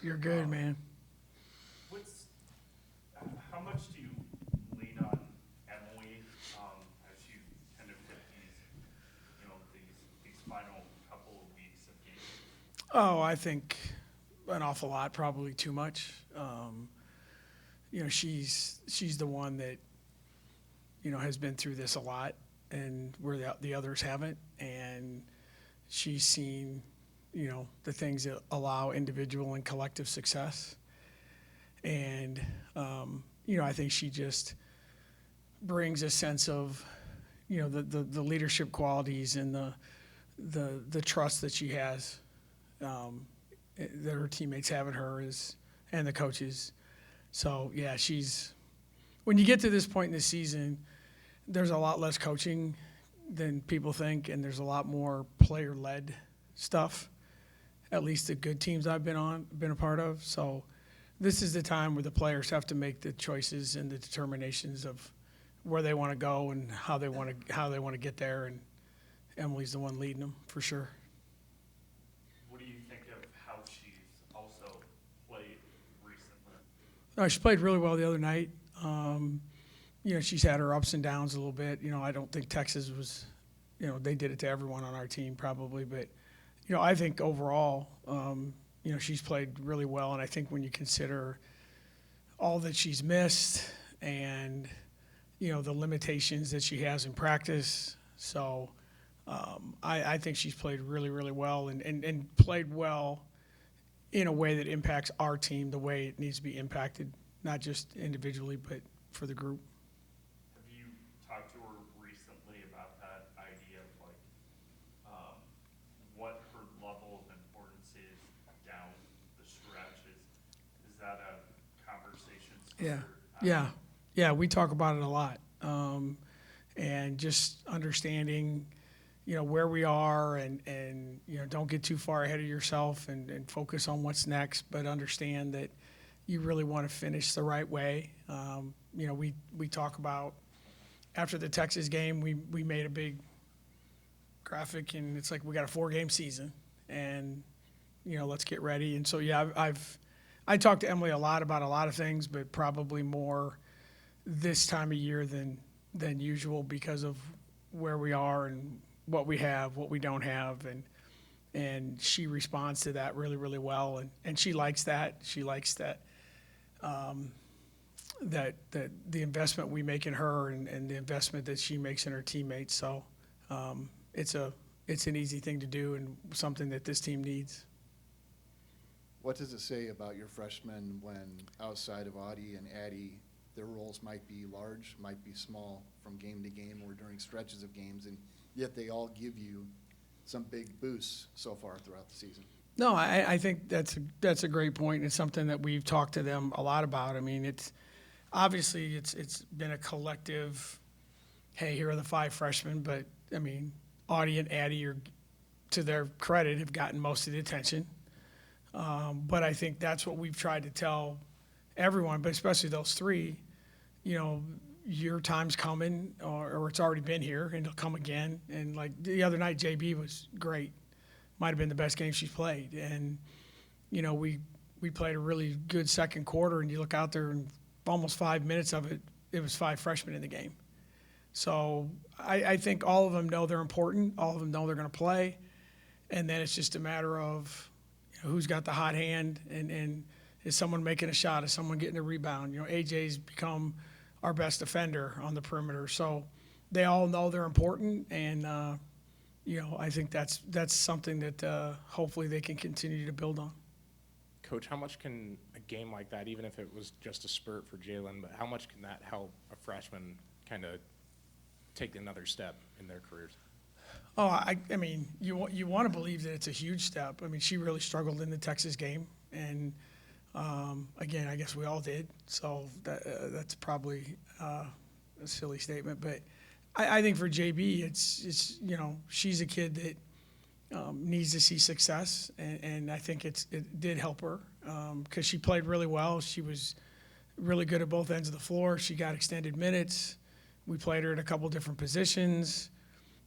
You're good, man. What's how much do you lean on Emily as you kind of hit these final couple of weeks of games? Oh, I think an awful lot, probably too much. She's the one that has been through this a lot, and where the others haven't, and she's seen the things that allow individual and collective success, and I think she just brings a sense of the leadership qualities and the trust that she has, that her teammates have in her and the coaches. So yeah, when you get to this point in the season, there's a lot less coaching than people think, and there's a lot more player-led stuff. At least the good teams I've been a part of. So this is the time where the players have to make the choices and the determinations of where they want to go and how they want to get there. And Emily's the one leading them for sure. What do you think of how she's also played recently? No, she played really well the other night. She's had her ups and downs a little bit. I don't think Texas was, they did it to everyone on our team probably, but I think overall, she's played really well, and I think when you consider all that she's missed and the limitations that she has in practice, so I think she's played really, really well and played well in a way that impacts our team the way it needs to be impacted, not just individually, but for the group. Have you talked to her recently about that idea of what her level of importance is down the stretch? Is that a conversation? Yeah. We talk about it a lot, and just understanding, where we are, and don't get too far ahead of yourself, and focus on what's next, but understand that you really want to finish the right way. We talk about after the Texas game, we made a big graphic, and it's like we got a 4-game season, and let's get ready. And so I talked to Emily a lot about a lot of things, but probably more this time of year than usual because of where we are and what we have, what we don't have, and she responds to that really, really well, and she likes that. She likes that that the investment we make in her and the investment that she makes in her teammates. So it's an easy thing to do and something that this team needs. What does it say about your freshmen when outside of Audie and Addie, their roles might be large, might be small from game to game or during stretches of games, and yet they all give you some big boosts so far throughout the season? No, I think that's a great point. It's something that we've talked to them a lot about. I mean, it's been a collective, hey, here are the 5 freshmen, but I mean, Audie and Addie are, to their credit, have gotten most of the attention. But I think that's what we've tried to tell everyone, but especially those 3, your time's coming, or it's already been here, and it'll come again. And like the other night, JB was great. Might have been the best game she's played. And, we played a really good second quarter, and you look out there, and almost 5 minutes of it, it was 5 freshmen in the game. So I think all of them know they're important. All of them know they're going to play. And then it's just a matter of who's got the hot hand, and is someone making a shot? Is someone getting a rebound? AJ's become our best defender on the perimeter. So they all know they're important, and I think that's something that hopefully they can continue to build on. Coach, how much can a game like that, even if it was just a spurt for Jalen, but how much can that help a freshman kind of take another step in their careers? Oh, I mean, you want to believe that it's a huge step. I mean, she really struggled in the Texas game, and again, I guess we all did. So that's probably a silly statement, but I think for JB, it's she's a kid that needs to see success, and I think it did help her because she played really well. She was really good at both ends of the floor. She got extended minutes. We played her at a couple different positions.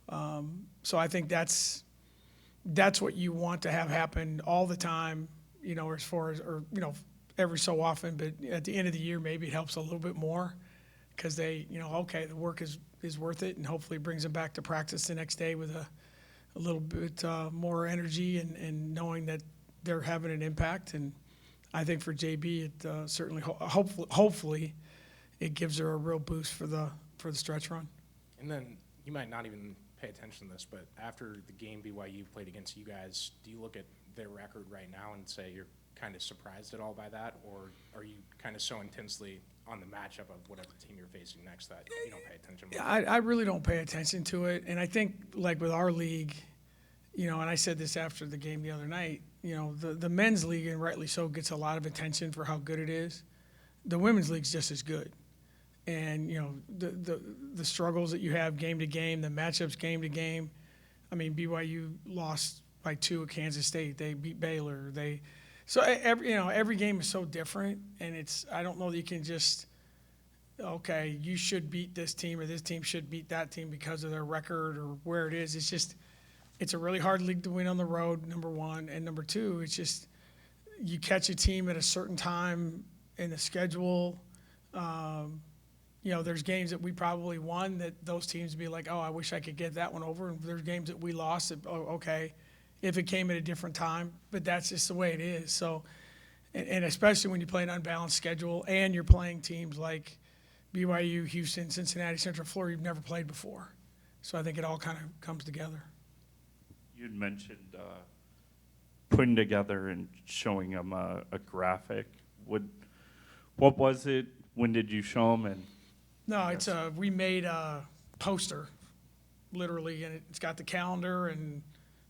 So I think that's what you want to have happen all the time. as far as, every so often, but at the end of the year, maybe it helps a little bit more because they, okay, the work is worth it, and hopefully brings them back to practice the next day with a little bit more energy and knowing that they're having an impact. And I think for JB, it certainly, hopefully, it gives her a real boost for the stretch run. And then you might not even pay attention to this, but after the game BYU played against you guys, do you look at their record right now and say you're kind of surprised at all by that, or are you kind of so intensely on the matchup of whatever team you're facing next that you don't pay attention? Yeah, I really don't pay attention to it, and I think like with our league, and I said this after the game the other night, the men's league, and rightly so, gets a lot of attention for how good it is. The women's league's just as good. And, the struggles that you have game to game, the matchups game to game. I mean, BYU lost by 2 at Kansas State. They beat Baylor. So every game is so different, and I don't know that you can just, okay, you should beat this team or this team should beat that team because of their record or where it is. It's a really hard league to win on the road, number one. And number two, it's just you catch a team at a certain time in the schedule. There's games that we probably won that those teams be like, oh, I wish I could get that one over. And there's games that we lost that, oh, okay, if it came at a different time. But that's just the way it is. So, and especially when you play an unbalanced schedule and you're playing teams like BYU, Houston, Cincinnati, Central Florida you've never played before. So I think it all kind of comes together. You'd mentioned putting together and showing them a graphic. What was it? When did you show them? And No, we made a poster, literally, and it's got the calendar, and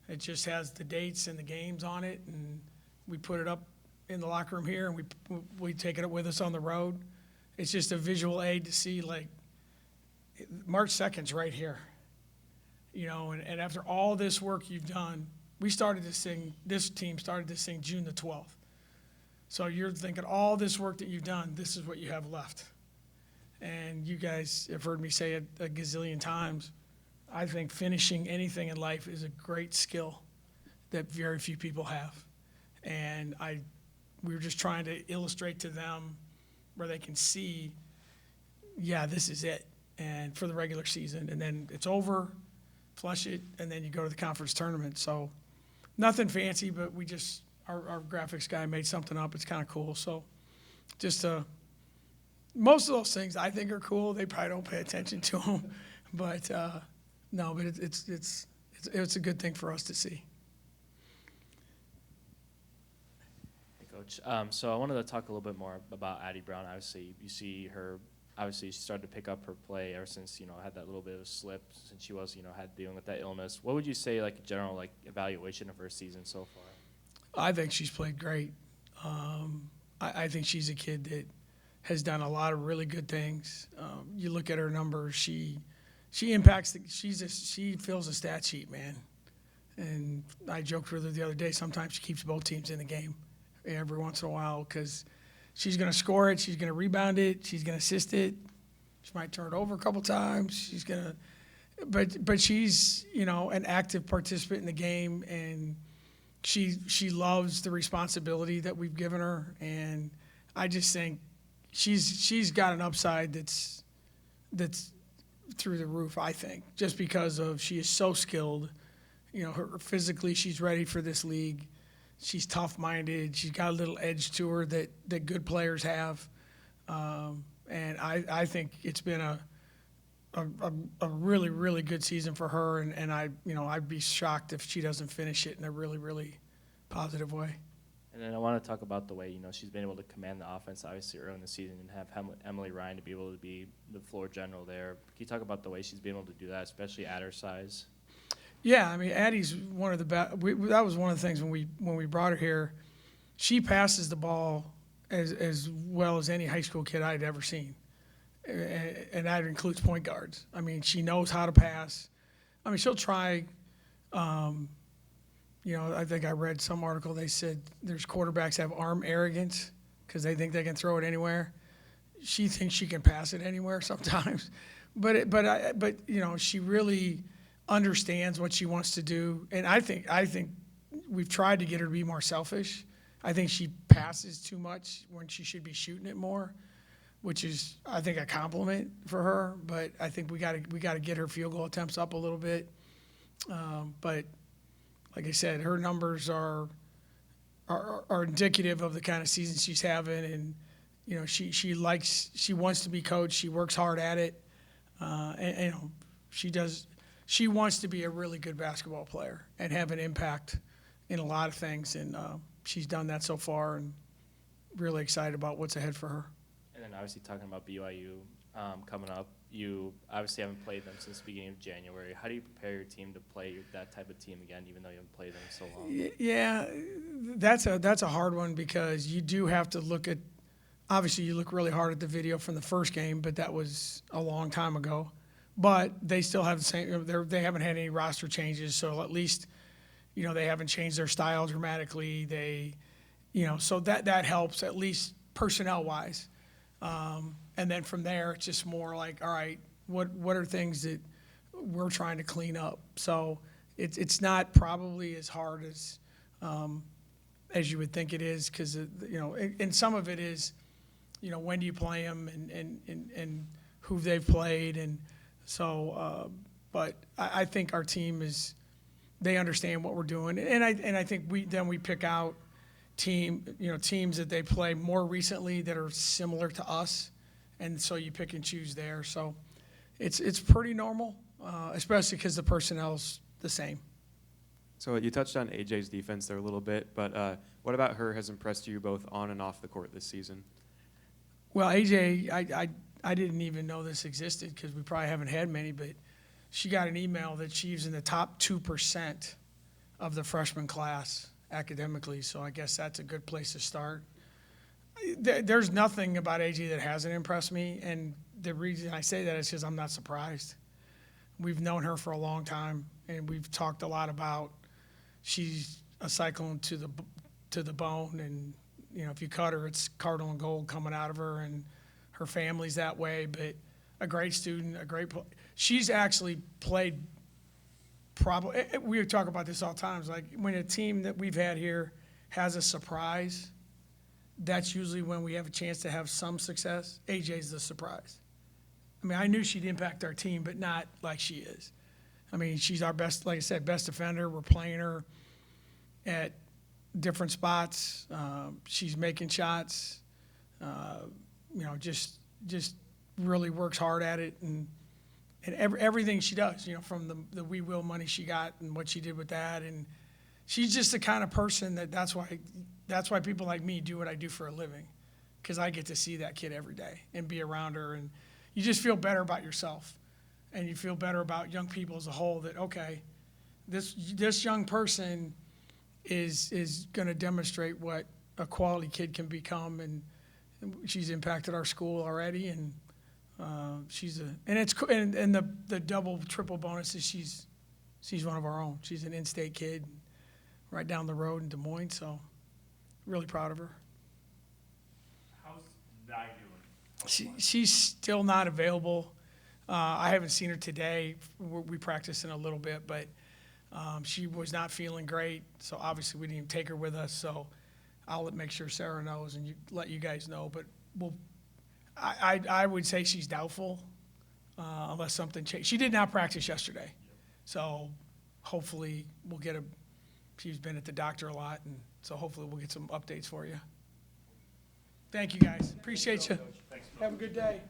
it just has the dates and the games on it, and we put it up in the locker room here, and we take it with us on the road. It's just a visual aid to see, like, March 2nd's right here, and after all this work you've done, this team started to sing June the 12th. So you're thinking all this work that you've done, this is what you have left. And you guys have heard me say it a gazillion times. I think finishing anything in life is a great skill that very few people have. And we were just trying to illustrate to them where they can see, yeah, this is it. And for the regular season, and then it's over, flush it, and then you go to the conference tournament. So nothing fancy, but our graphics guy made something up. It's kind of cool. So just most of those things I think are cool. They probably don't pay attention to them, but no. But it's a good thing for us to see. Hey, Coach. So I wanted to talk a little bit more about Addie Brown. Obviously, you see her. Obviously, she started to pick up her play ever since had that little bit of a slip since she was had dealing with that illness. What would you say a general evaluation of her season so far? I think she's played great. I think she's a kid that has done a lot of really good things. You look at her numbers; she impacts. She fills a stat sheet, man. And I joked with her the other day. Sometimes she keeps both teams in the game every once in a while because she's going to score it, she's going to rebound it, she's going to assist it. She might turn it over a couple times. She's going to, but she's an active participant in the game, and she loves the responsibility that we've given her, and I just think she's got an upside that's through the roof. I think just because she is so skilled, her physically she's ready for this league. She's tough-minded. She's got a little edge to her that good players have, and I think it's been a really, really good season for her, and I'd be shocked if she doesn't finish it in a really, really positive way. And then I want to talk about the way she's been able to command the offense, obviously early in the season, and have Emily Ryan to be able to be the floor general there. Can you talk about the way she's been able to do that, especially at her size? Yeah, I mean, Addie's one of the best. That was one of the things when we brought her here. She passes the ball as well as any high school kid I'd ever seen, and that includes point guards. I mean, she knows how to pass. I mean, she'll try. I think I read some article. They said there's quarterbacks have arm arrogance because they think they can throw it anywhere. She thinks she can pass it anywhere sometimes, but she really understands what she wants to do, and I think we've tried to get her to be more selfish I think she passes too much when she should be shooting it more, which is, I think, a compliment for her. But I think we got to get her field goal attempts up a little bit. But like I said, her numbers are indicative of the kind of season she's having, and you know, she wants to be coached. She works hard at it, and you know, she wants to be a really good basketball player and have an impact in a lot of things, and she's done that so far, and really excited about what's ahead for her. And then obviously talking about BYU coming up, you obviously haven't played them since the beginning of January. How do you prepare your team to play that type of team again, even though you haven't played them so long? Yeah, that's a hard one because you do have to look at. Obviously, you look really hard at the video from the first game, but that was a long time ago. But they still have the same. They haven't had any roster changes, so at least, you know, they haven't changed their style dramatically. They, you know, so that helps at least personnel wise. And then from there, it's just more like, all right, what are things that we're trying to clean up? So it's not probably as hard as you would think it is, because you know, and some of it is, you know, when do you play them and who they've played, and so. But I think our team they understand what we're doing, and I think we pick out teams that they play more recently that are similar to us, and so you pick and choose there. So it's pretty normal, especially because the personnel's the same. So you touched on AJ's defense there a little bit, but what about her has impressed you both on and off the court this season? Well, AJ, I didn't even know this existed because we probably haven't had many, but she got an email that she's in the top 2% of the freshman class academically, so I guess that's a good place to start. There's nothing about AJ that hasn't impressed me, and the reason I say that is because I'm not surprised. We've known her for a long time, and we've talked a lot about she's a cyclone to the bone, and you know, if you cut her, it's cardinal and gold coming out of her, and her family's that way. But a great student, she's actually played. Probably, we talk about this all the time. Like when a team that we've had here has a surprise, that's usually when we have a chance to have some success. AJ's the surprise. I mean, I knew she'd impact our team, but not like she is. I mean, she's our best, like I said, best defender. We're playing her at different spots. She's making shots. You know, just really works hard at it, and everything she does, you know, from the We Will money she got and what she did with that. And she's just the kind of person that's why people like me do what I do for a living, because I get to see that kid every day and be around her, and you just feel better about yourself, and you feel better about young people as a whole, that, okay, this young person is going to demonstrate what a quality kid can become, and she's impacted our school already, and the double triple bonus is she's one of our own. She's an in-state kid right down the road in Des Moines, so really proud of her. How's Nye doing? She's still not available. I haven't seen her today. We practiced in a little bit, but she was not feeling great, so obviously we didn't even take her with us. So I'll make sure Sarah knows and let you guys know. But I would say she's doubtful unless something changed. She did not practice yesterday, so hopefully we'll get she's been at the doctor a lot, and so hopefully we'll get some updates for you. Thank you, guys. Appreciate you. Thanks, Bill. Have a good day.